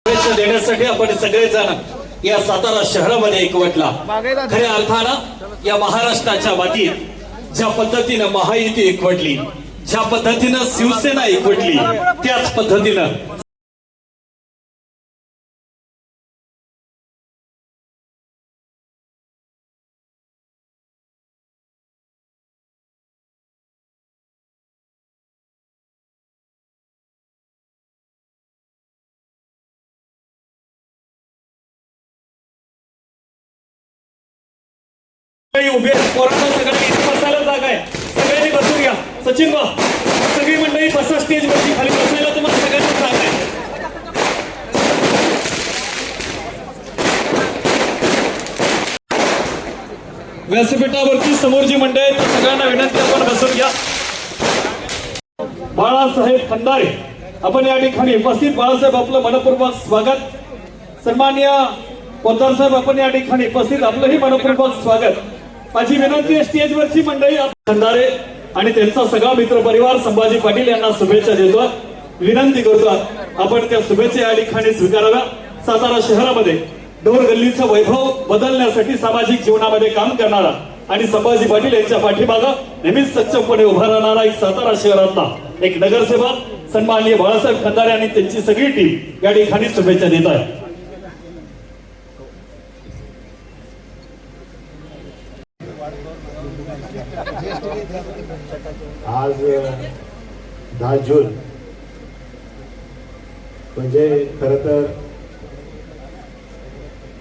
देण्यासाठी आपण सगळेजण या सातारा शहरामध्ये एकवटला। खऱ्या अर्थानं या महाराष्ट्राच्या वाटीत ज्या पद्धतीनं महायुती एकवटली, ज्या पद्धतीनं शिवसेना एकवटली, त्याच पद्धतीनं उभे पोरांना सगळ्यांनी इथे बसायला जागा आहे, सगळ्यांनी बसून घ्या। सचिन बा, सगळी मंडळी बसा स्टेज वरती, खाली बसायला तुम्हाला सगळ्यांना जागा आहे। व्यासपीठावरती समोर जी मंडळी आहे त्या सगळ्यांना विनंती आपण बसून घ्या। बाळासाहेब खंदारे आपण या ठिकाणी उपस्थित। बाळासाहेब आपलं मनपूर्वक स्वागत। सन्माननीय पोद्दार साहेब आपण या ठिकाणी उपस्थित, आपलंही मनपूर्वक स्वागत। माझी विनंती आहे स्टेजवरची मंडळी खंदारे आणि त्यांचा सगळा मित्र परिवार संभाजी पाटील यांना शुभेच्छा देतो, विनंती करतो आपण त्या शुभेच्छा या ठिकाणी स्वीकाराव्या। सातारा शहरामध्ये ढोर गल्लीचं वैभव बदलण्यासाठी सामाजिक जीवनामध्ये काम करणारा आणि संभाजी पाटील यांच्या पाठीमागं नेहमीच सक्षमपणे उभा राहणारा एक सातारा शहरातला एक नगरसेवक सन्माननीय बाळासाहेब खंदारे आणि त्यांची सगळी टीम या ठिकाणी शुभेच्छा देत आहे। आज 10 जून म्हणजे खरं तर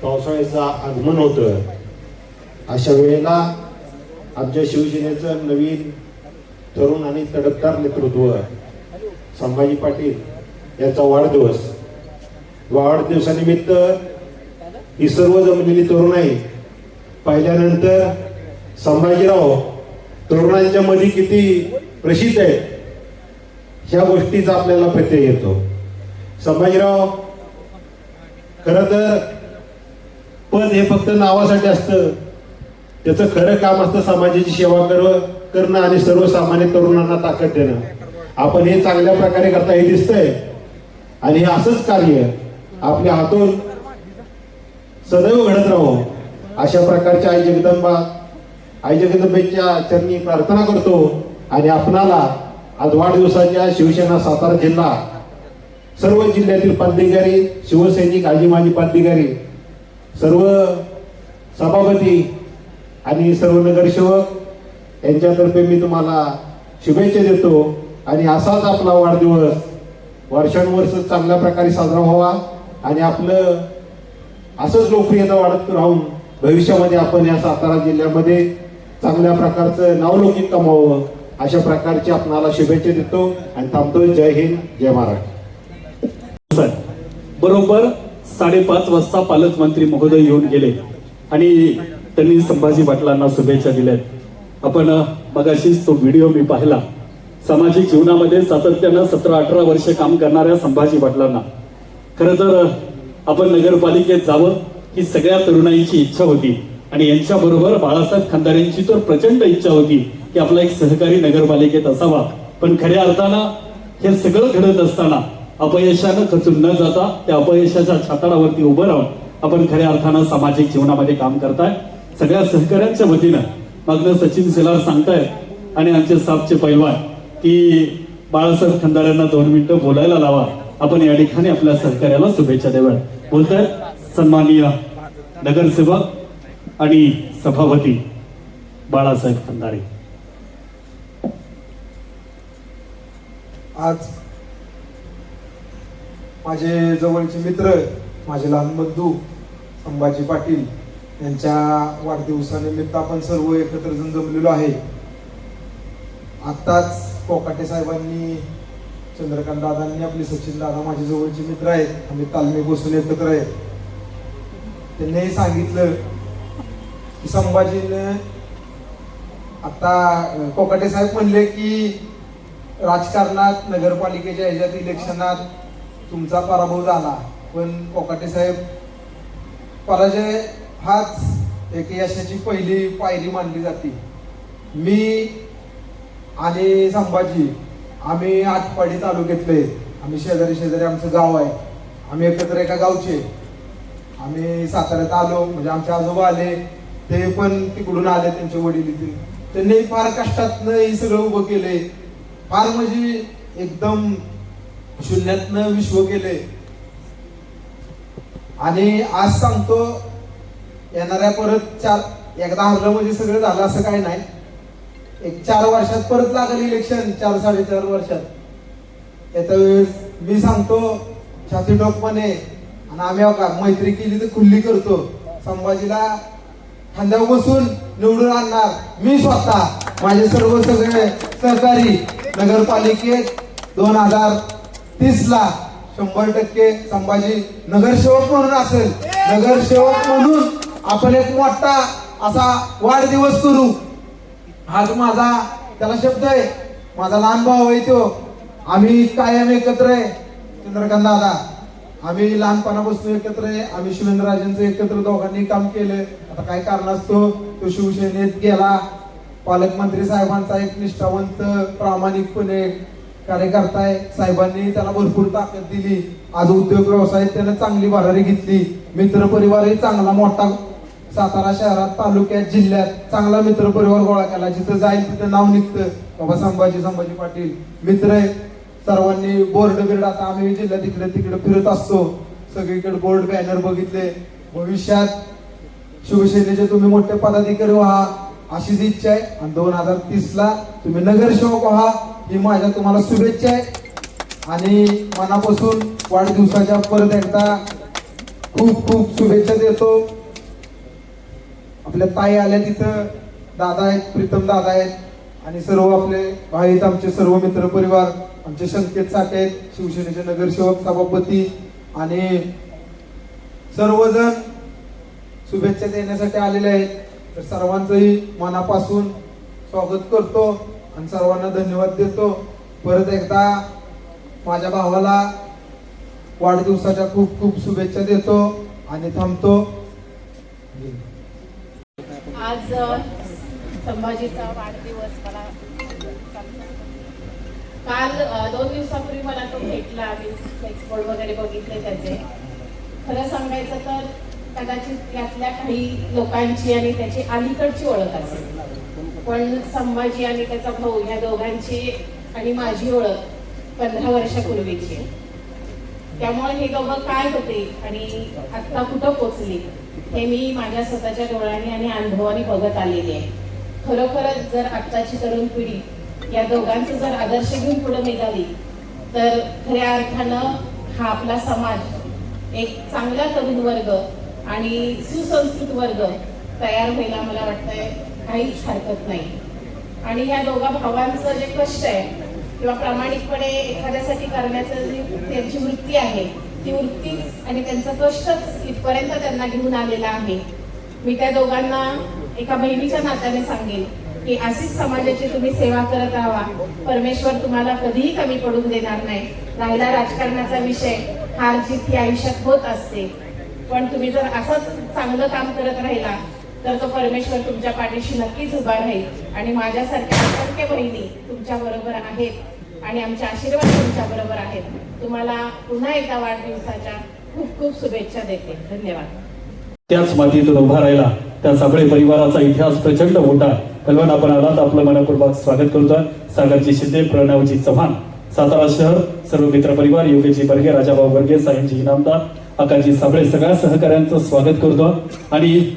पावसाळ्याचं आगमन होतं। अशा वेळेला आमच्या शिवसेनेचं नवीन तरुण आणि तडफदार नेतृत्व संभाजी पाटील यांचा वाढदिवस, वाढदिवसानिमित्त ही सर्व जमलेली तरुण आहे पाहिल्यानंतर संभाजीराव तरुणांच्या मध्ये किती प्रसिद्ध आहे ह्या गोष्टीचा आपल्याला प्रत्यय येतो। संभाजीराव खरं तर पद हे फक्त नावासाठी असतं, त्याचं खरं काम असतं समाजाची सेवा करणं आणि सर्वसामान्य तरुणांना ताकद देणं। आपण हे चांगल्या प्रकारे करता हे दिसतंय आणि हे असंच कार्य आपल्या हातून सदैव घडत राहो अशा प्रकारच्या आई जगदंबेच्या चरणी प्रार्थना करतो। आणि आपणाला आज वाढदिवसाच्या शिवसेना सातारा जिल्हा सर्व जिल्ह्यातील पदाधिकारी, शिवसैनिक, आजी माजी पदाधिकारी, सर्व सभापती आणि सर्व नगरसेवक यांच्यातर्फे मी तुम्हाला शुभेच्छा देतो। आणि असाच आपला वाढदिवस वर्षानुवर्ष चांगल्या प्रकारे साजरा व्हावा आणि आपलं असंच लोकप्रियता वाढत राहून भविष्यामध्ये आपण या सातारा जिल्ह्यामध्ये चांगल्या प्रकारचं नावलौकिक कमावं अशा प्रकारची आपणाला शुभेच्छा देतो आणि थांबतो। जय हिंद, जय महाराष्ट्र। बरोबर 5:30 वाजता पालकमंत्री महोदय येऊन गेले आणि त्यांनी संभाजी पाटलांना शुभेच्छा दिल्यात। आपण मगाशीच तो व्हिडिओ मी पाहिला। सामाजिक जीवनामध्ये सातत्यानं 17-18 वर्ष काम करणाऱ्या संभाजी पाटलांना खरं तर आपण नगरपालिकेत जावं ही सगळ्या तरुणाईची इच्छा होती आणि यांच्या बरोबर बाळासाहेब खंदारेंची तर प्रचंड इच्छा होती की आपला एक सहकारी नगरपालिकेत असावा। पण खऱ्या अर्थानं हे सगळं घडत असताना अपयशानं खचून न जाता त्या अपयशाच्या छाताडावरती उभं राहून आपण खऱ्या अर्थानं सामाजिक जीवनामध्ये काम करताय। सगळ्या सहकाऱ्यांच्या वतीनं मागणं सचिन सेलार सांगतायत आणि आमचे सापचे पैलवान की बाळासाहेब खंदारेंना 2 मिनिटं बोलायला लावा। आपण या ठिकाणी आपल्या सहकार्याला शुभेच्छा द्याव्या। बोलतायत सन्माननीय नगरसेवक आणि सभापती बाळासाहेब खंदारे। आज माझे जवळचे मित्र, माझे लहान बंधू संभाजी पाटील यांच्या वाढदिवसानिमित्त आपण सर्व एकत्र जमलेलो आहे। आत्ताच कोकाटे साहेबांनी, चंद्रकांत दादांनी, आपले सचिन दादा माझे जवळचे मित्र आहेत, आम्ही तालमी बसून एकत्र आहेत, त्यांनी सांगितलं की संभाजीने आता कोकाटे साहेब म्हणले की राजकारणात नगरपालिकेच्या ह्याच्यात इलेक्शनात तुमचा पराभव झाला, पण कोकाटे साहेब पराजय हाच एक यशाची पहिली पायरी मानली जाते। मी आणि संभाजी आम्ही आटपाडी तालुक्यातले, आम्ही शेजारी आमचं गाव आहे आम्ही एकत्र एका गावचे. आम्ही साताऱ्यात आलो, म्हणजे आमचे आजोबा आले, ते पण तिकडून आले, त्यांचे वडील इथे. त्यांनी फार कष्टातनं हे सगळं उभं केले, फार म्हणजे एकदम शून्यातनं विश्व केले. आणि आज सांगतो, येणाऱ्या परत एकदा हरलं म्हणजे सगळं झालं असं काही नाही. एक 4 वर्षात परत लागेल इलेक्शन, 4-4.5 वर्षात. येत्या वेळेस मी सांगतो छाती ठोकपणे, आणि आम्ही का मैत्री केली तर खुल्ली करतो. संभाजीला खांद्यावर बसून निवडून आणणार मी स्वतः, माझे सर्व सगळे सहकारी. नगरपालिकेत 2030ला 100% संभाजी नगरसेवक म्हणून असेल. नगरसेवक म्हणून आपण एक मोठा असा वाढदिवस करू. आज माझा त्याला शब्द आहे, माझा लहान भाऊ आहे तो. आम्ही कायम एकत्र आहे. चंद्रकांत दादा, आम्ही लहानपणापासून एकत्र आहे. आम्ही शिवेंद्रराजेंचं एकत्र दोघांनी काम केलं. आता काय कारणास्तव तो शिवसेनेत गेला. पालकमंत्री साहेबांचा एक निष्ठावंत प्रामाणिकपणे कार्यकर्ता आहे. साहेबांनी त्याला भरपूर ताकद दिली. आज उद्योग व्यवसायात त्यानं चांगली भरारी घेतली. मित्रपरिवारही चांगला मोठा सातारा शहरात, तालुक्यात, जिल्ह्यात चांगला मित्रपरिवार गोळा केला. जिथं जाईल तिथं नाव निघतं, बाबा संभाजी पाटील मित्र आहे. सर्वांनी बोर्ड बिर्ड, आता आम्ही जिल्ह्यात तिकडे फिरत असतो, सगळीकडे बोर्ड बॅनर बघितले. भविष्यात शिवसेनेचे तुम्ही मोठे पदाधिकारी व्हा अशीच इच्छा आहे. आणि 2030ला तुम्ही नगरसेवक व्हा ही माझ्या तुम्हाला शुभेच्छा आहे. आणि मनापासून वाढदिवसाच्या परत एकदा खूप खूप शुभेच्छा देतो. आपल्या ताई आल्या तिथं, दादा आहेत, प्रीतम दादा आहेत, आणि सर्व आपले आहेत, आमचे सर्व मित्र परिवार, आमचे संकेत साठे आहेत, शिवसेनेचे नगरसेवक सभापती, आणि सर्वजण शुभेच्छा देण्यासाठी आलेले आहेत. तर सर्वांचंही मनापासून स्वागत करतो आणि सर्वांना धन्यवाद देतो. परत एकदा माझ्या भावाला वाढदिवसाच्या खूप खूप शुभेच्छा देतो आणि थांबतो. आज संभाजीचा वाढदिवस. मला काल 2 दिवसापूर्वी मला तो भेटला. आम्ही एक्सपोर्ट वगैरे बघितले त्याचे. खरं सांगायचं तर कदाचित यातल्या काही लोकांची आणि त्याची अलीकडची ओळख असेल, पण संभाजी आणि त्याचा भाऊ या दोघांची आणि माझी ओळख 15 वर्षापूर्वीची. त्यामुळे हे दोघं काय होते आणि आत्ता कुठं पोचले हे मी माझ्या स्वतःच्या डोळ्यांनी आणि अनुभवाने बघत आलेली आहे. खरोखरच जर आत्ताची तरुण पिढी या दोघांचे जर आदर्श घेऊन पुढे निघाली तर खऱ्या अर्थानं हा आपला समाज एक चांगला तरुण वर्ग आणि सुसंस्कृत वर्ग तयार व्हायला मला वाटतंय काहीच हरकत नाही. आणि या दोघा भावांचं जे कष्ट आहे किंवा प्रामाणिकपणे एखाद्यासाठी करण्याचं जी त्यांची वृत्ती आहे ती वृत्तीच आणि त्यांचं कष्टच इथपर्यंत त्यांना घेऊन आलेला आहे. मी त्या दोघांना एका बहिणीच्या नात्याने सांगेन की अशीच समाजाची तुम्ही सेवा करत राहा. परमेश्वर तुम्हाला कधीही कमी पडून देणार नाही. राहिला राजकारणाचा विषय, हार जीत ही आयुष्यात होत असते, पण तुम्ही जर असंच चांगलं काम करत राहिला तर तो परमेश्वर तुमच्या पाठीशी नक्कीच उभा राहील. आणि माझ्यासारख्या असंख्य बहिणी तुमच्या बरोबर आहेत आणि आमचे आशीर्वाद तुमच्या बरोबर आहेत. तुम्हाला पुन्हा एकदा वाढदिवसाच्या खूप खूप शुभेच्छा देते. धन्यवाद. त्याच मातीतून उभा राहिला त्या साबळे परिवाराचा इतिहास प्रचंड मोठा. कल्पना आपण आलात, आपलं मनपूर्वक स्वागत करतोय. सागरजी शिंदे, प्रणवजी चव्हाण, सातारा शहर, सर्व मित्र परिवार, योगेशजी बर्गे, राजाभाऊ बर्गे, सायनजी इनामदार, आकाशजी साबळे, सगळ्या सहकाऱ्यांचं स्वागत करतो. आणि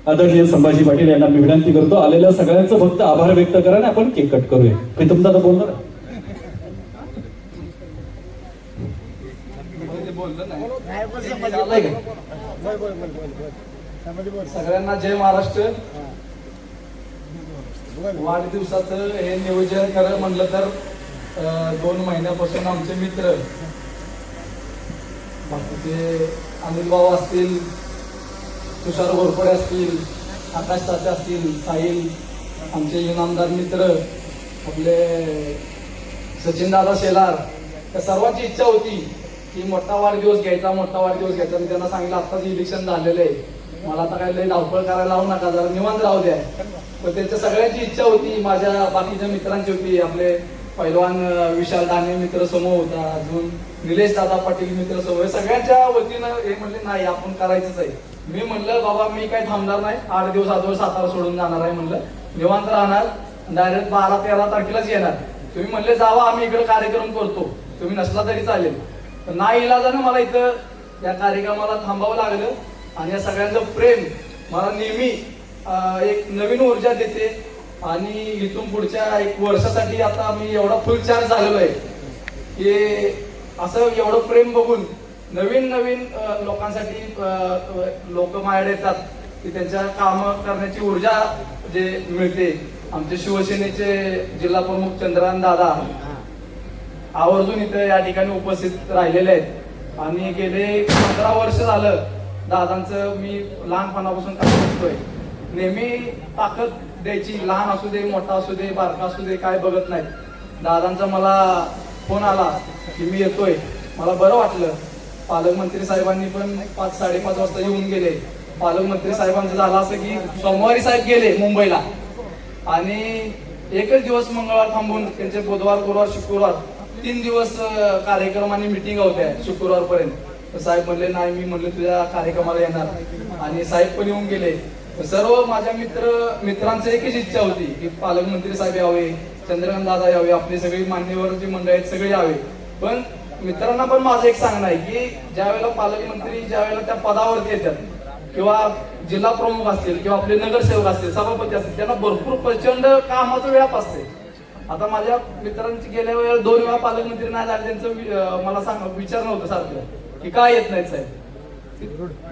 आदरणीय संभाजी पाटील यांना मी विनंती करतो, आलेल्या सगळ्यांचं फक्त आभार व्यक्त करा आणि आपण केक कट करूया. प्रीतम दादा बोलणार. सगळ्यांना जय महाराष्ट्र. वाढदिवसाचं हे नियोजन खरं म्हणलं तर 2 महिन्यापासून आमचे मित्र बाकीचे अनिल भाऊ असतील, तुषार घोरपडे असतील, आकाश तात्या असतील, साहिल, आमचे इनामदार मित्र आपले सचिनदादा शेलार, त्या सर्वांची इच्छा होती की मोठा वाढदिवस घ्यायचा. मी त्यांना सांगितलं आत्ताच इलेक्शन झालेलं आहे, मला आता काही लई धावपळ करायला लावू नका, जरा निवांत राहू द्या. पण त्यांच्या सगळ्यांची इच्छा होती, माझ्या बाकीच्या मित्रांची होती, आपले पैलवान विशाल दाने मित्र समूह होता, अजून निलेश दादा पाटील मित्र समूह, हे सगळ्यांच्या वतीनं हे म्हणले नाही आपण करायचंच आहे. मी म्हणलं बाबा मी काय थांबणार नाही, 8 दिवस अगोदर सातारा सोडून जाणार आहे म्हणलं, निवांत राहणार, डायरेक्ट 12-13 तारखेलाच येणार. तुम्ही म्हणले जावा आम्ही इकडे कार्यक्रम करतो, तुम्ही नसला तरी चालेल. पण नाही इलाजानं मला इथं या कार्यक्रमाला थांबावं लागलं. आणि या सगळ्यांचं प्रेम मला नेहमी एक नवीन ऊर्जा देते. आणि इथून पुढच्या 1 वर्षासाठी आता मी एवढा फुल चार्ज झालेलो आहे की असं एवढं प्रेम बघून नवीन नवीन लोकांसाठी लोक माझ्याकडे येतात की त्यांच्या कामं करण्याची ऊर्जा जे मिळते. आमचे शिवसेनेचे जिल्हा प्रमुख चंद्रकांत दादा आवर्जून इथे या ठिकाणी उपस्थित राहिलेले आहेत. आणि गेले 15 वर्ष झालं दादांचं मी लहानपणापासून काम करतोय. नेहमी ताकद द्यायची, लहान असू दे मोठा असू दे बारका असू दे काय बघत नाही. दादांचा मला फोन आला की मी येतोय, मला बरं वाटलं. पालकमंत्री साहेबांनी पण 5-5:30 वाजता येऊन गेले. पालकमंत्री साहेबांचं झालं असं की सोमवारी साहेब गेले मुंबईला आणि एकच दिवस मंगळवार थांबून त्यांचे बुधवार गुरुवार शुक्रवार 3 दिवस कार्यक्रम आणि मिटिंग होत्या शुक्रवारपर्यंत. साहेब म्हणले नाही, मी म्हणले तुझ्या कार्यक्रमाला येणार. आणि साहेब पण येऊन गेले. सर्व माझ्या मित्रांची एकच इच्छा होती की पालकमंत्री साहेब यावे, चंद्रकांत दादा यावे, आपली सगळी मान्यवर जी मंडळी आहेत सगळे यावे. पण मित्रांना पण माझं एक सांगणं आहे की ज्या वेळेला पालकमंत्री ज्या वेळेला त्या पदावरती येतात किंवा जिल्हा प्रमुख असतील किंवा आपले नगरसेवक असतील सभापती असतील त्यांना भरपूर प्रचंड कामाचा व्याप असते. आता माझ्या मित्रांची गेल्या वेळेला 2 वेळा पालकमंत्री नाही झाले, त्यांचं मला विचार नव्हतं सारखं की काय येत नाहीत साहेब.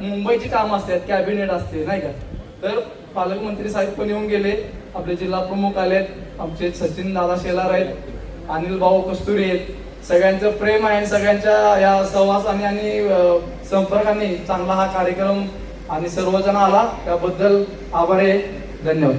मुंबईची कामं असतात, कॅबिनेट असते नाही का. तर पालकमंत्री साहेब पण येऊन गेले, आपले जिल्हा प्रमुख आलेत, आमचे सचिन दादा शेलार आहेत, अनिल भाऊ कस्तुरी आहेत. सगळ्यांचं प्रेम आहे, सगळ्यांच्या या सहवासाने आणि संपर्काने चांगला हा कार्यक्रम आणि सर्वजण आला त्याबद्दल आभार आहे. धन्यवाद.